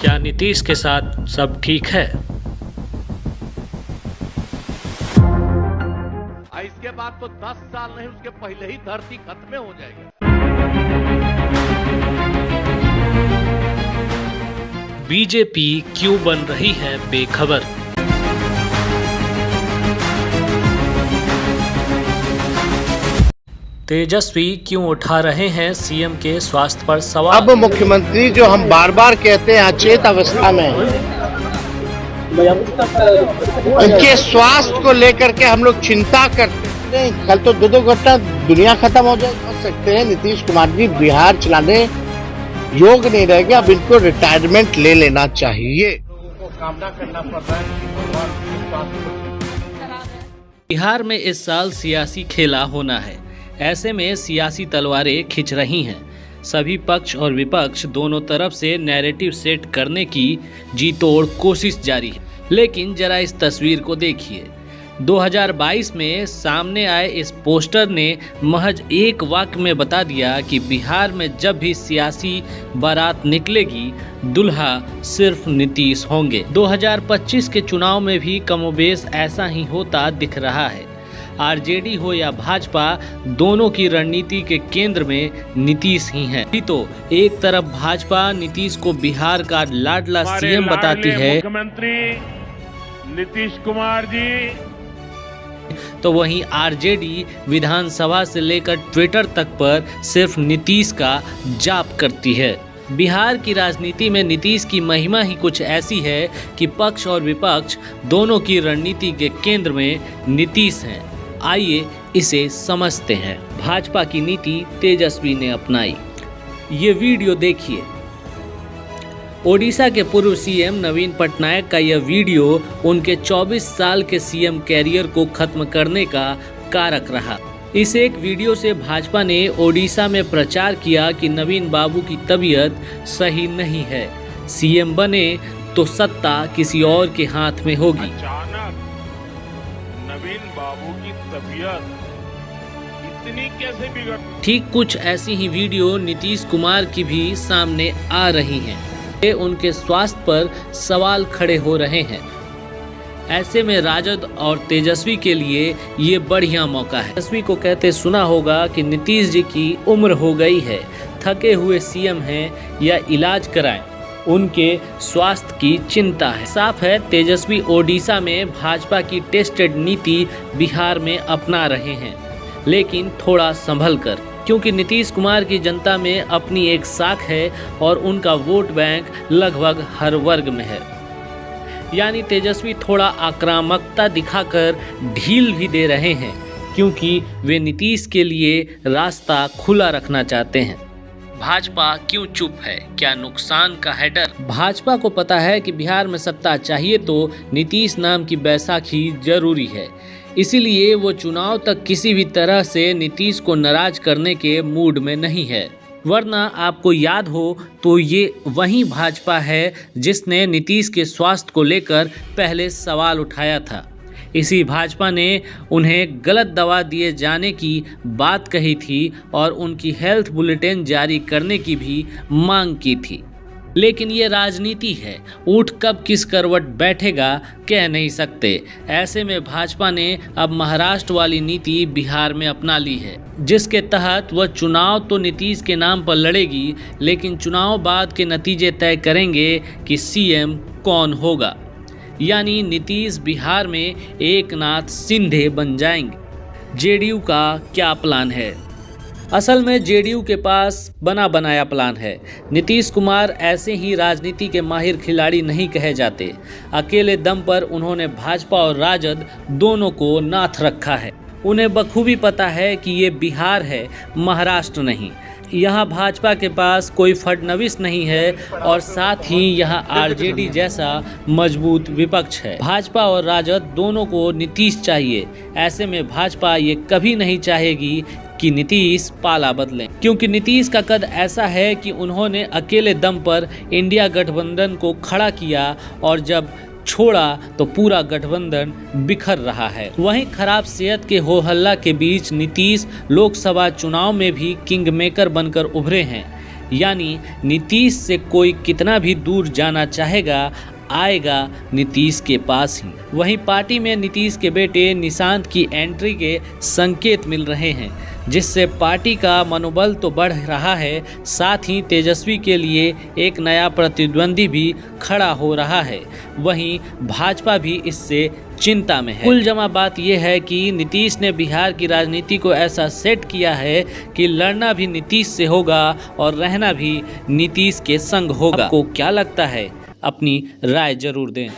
क्या नीतीश के साथ सब ठीक है? इसके बाद तो 10 साल नहीं, उसके पहले ही धरती खत्म हो जाएगी। बीजेपी क्यों बन रही है बेखबर? तेजस्वी क्यों उठा रहे हैं सीएम के स्वास्थ्य पर सवाल? अब मुख्यमंत्री जो हम बार बार कहते हैं अचेत अवस्था में, उनके स्वास्थ्य को लेकर के हम लोग चिंता करते हैं। कल तो दो घंटा दुनिया खत्म हो सकते हैं। नीतीश कुमार जी बिहार चलाने योग नहीं रहेगा। अब इनको रिटायरमेंट ले लेना चाहिए। कामना करना पड़ रहा है। बिहार में इस साल सियासी खेला होना है। ऐसे में सियासी तलवारें खिंच रही हैं। सभी पक्ष और विपक्ष दोनों तरफ से नैरेटिव सेट करने की जी-तोड़ कोशिश जारी है। लेकिन जरा इस तस्वीर को देखिए। 2022 में सामने आए इस पोस्टर ने महज एक वाक्य में बता दिया कि बिहार में जब भी सियासी बारात निकलेगी, दुल्हा सिर्फ नीतीश होंगे। 2025 के चुनाव में भी कमोबेश ऐसा ही होता दिख रहा है। आरजेडी हो या भाजपा, दोनों की रणनीति के केंद्र में नीतीश ही हैं। तो एक तरफ भाजपा नीतीश को बिहार का लाडला सीएम बताती है, मुख्यमंत्री नीतीश कुमार जी, तो वहीं आरजेडी विधानसभा से लेकर ट्विटर तक पर सिर्फ नीतीश का जाप करती है। बिहार की राजनीति में नीतीश की महिमा ही कुछ ऐसी है कि पक्ष और विपक्ष दोनों की रणनीति के केंद्र में नीतीश हैं। आइए इसे समझते हैं। भाजपा की नीति तेजस्वी ने अपनाई। ये वीडियो देखिए। ओडिशा के पूर्व सीएम नवीन पटनायक का यह वीडियो उनके 24 साल के सीएम कैरियर को खत्म करने का कारक रहा। इस एक वीडियो से भाजपा ने ओडिशा में प्रचार किया कि नवीन बाबू की तबीयत सही नहीं है, सीएम बने तो सत्ता किसी और के हाथ में होगी। अचानक नवीन बाबू की तबीयत इतनी कैसे बिगड़? ठीक कुछ ऐसी ही वीडियो नीतीश कुमार की भी सामने आ रही हैं। उनके स्वास्थ्य पर सवाल खड़े हो रहे हैं। ऐसे में राजद और तेजस्वी के लिए ये बढ़िया मौका है। तेजस्वी को कहते सुना होगा कि नीतीश जी की उम्र हो गई है, थके हुए सीएम हैं या इलाज कराएं, उनके स्वास्थ्य की चिंता है। साफ है तेजस्वी ओडिशा में भाजपा की टेस्टेड नीति बिहार में अपना रहे हैं, लेकिन थोड़ा संभल कर, क्योंकि नीतीश कुमार की जनता में अपनी एक साख है और उनका वोट बैंक लगभग हर वर्ग में है। यानी तेजस्वी थोड़ा आक्रामकता दिखाकर ढील भी दे रहे हैं, क्योंकि वे नीतीश के लिए रास्ता खुला रखना चाहते हैं। भाजपा क्यों चुप है? क्या नुकसान का है डर? भाजपा को पता है कि बिहार में सत्ता चाहिए तो नीतीश नाम की बैसाखी जरूरी है। इसीलिए वो चुनाव तक किसी भी तरह से नीतीश को नाराज करने के मूड में नहीं है। वरना आपको याद हो तो ये वही भाजपा है जिसने नीतीश के स्वास्थ्य को लेकर पहले सवाल उठाया था। इसी भाजपा ने उन्हें गलत दवा दिए जाने की बात कही थी और उनकी हेल्थ बुलेटिन जारी करने की भी मांग की थी। लेकिन ये राजनीति है, ऊँट कब किस करवट बैठेगा कह नहीं सकते। ऐसे में भाजपा ने अब महाराष्ट्र वाली नीति बिहार में अपना ली है, जिसके तहत वह चुनाव तो नीतीश के नाम पर लड़ेगी, लेकिन चुनाव बाद के नतीजे तय करेंगे कि सीएम कौन होगा। यानी नीतीश बिहार में एकनाथ शिंदे बन जाएंगे। जेडीयू का क्या प्लान है? असल में जेडीयू के पास बना बनाया प्लान है। नीतीश कुमार ऐसे ही राजनीति के माहिर खिलाड़ी नहीं कहे जाते। अकेले दम पर उन्होंने भाजपा और राजद दोनों को नाथ रखा है। उन्हें बखूबी पता है कि ये बिहार है, महाराष्ट्र नहीं। यहाँ भाजपा के पास कोई फडणवीस नहीं है और साथ ही यहाँ आरजेडी जैसा मजबूत विपक्ष है। भाजपा और राजद दोनों को नीतीश चाहिए। ऐसे में भाजपा ये कभी नहीं चाहेगी कि नीतीश पाला बदलें, क्योंकि नीतीश का कद ऐसा है कि उन्होंने अकेले दम पर इंडिया गठबंधन को खड़ा किया और जब छोड़ा तो पूरा गठबंधन बिखर रहा है। वहीं खराब सेहत के हो हल्ला के बीच नीतीश लोकसभा चुनाव में भी किंग मेकर बनकर उभरे हैं। यानी नीतीश से कोई कितना भी दूर जाना चाहेगा, आएगा नीतीश के पास ही। वहीं पार्टी में नीतीश के बेटे निशांत की एंट्री के संकेत मिल रहे हैं, जिससे पार्टी का मनोबल तो बढ़ रहा है, साथ ही तेजस्वी के लिए एक नया प्रतिद्वंदी भी खड़ा हो रहा है। वहीं भाजपा भी इससे चिंता में है। कुल जमा बात यह है कि नीतीश ने बिहार की राजनीति को ऐसा सेट किया है कि लड़ना भी नीतीश से होगा और रहना भी नीतीश के संग होगा। आपको क्या लगता है? अपनी राय जरूर दें।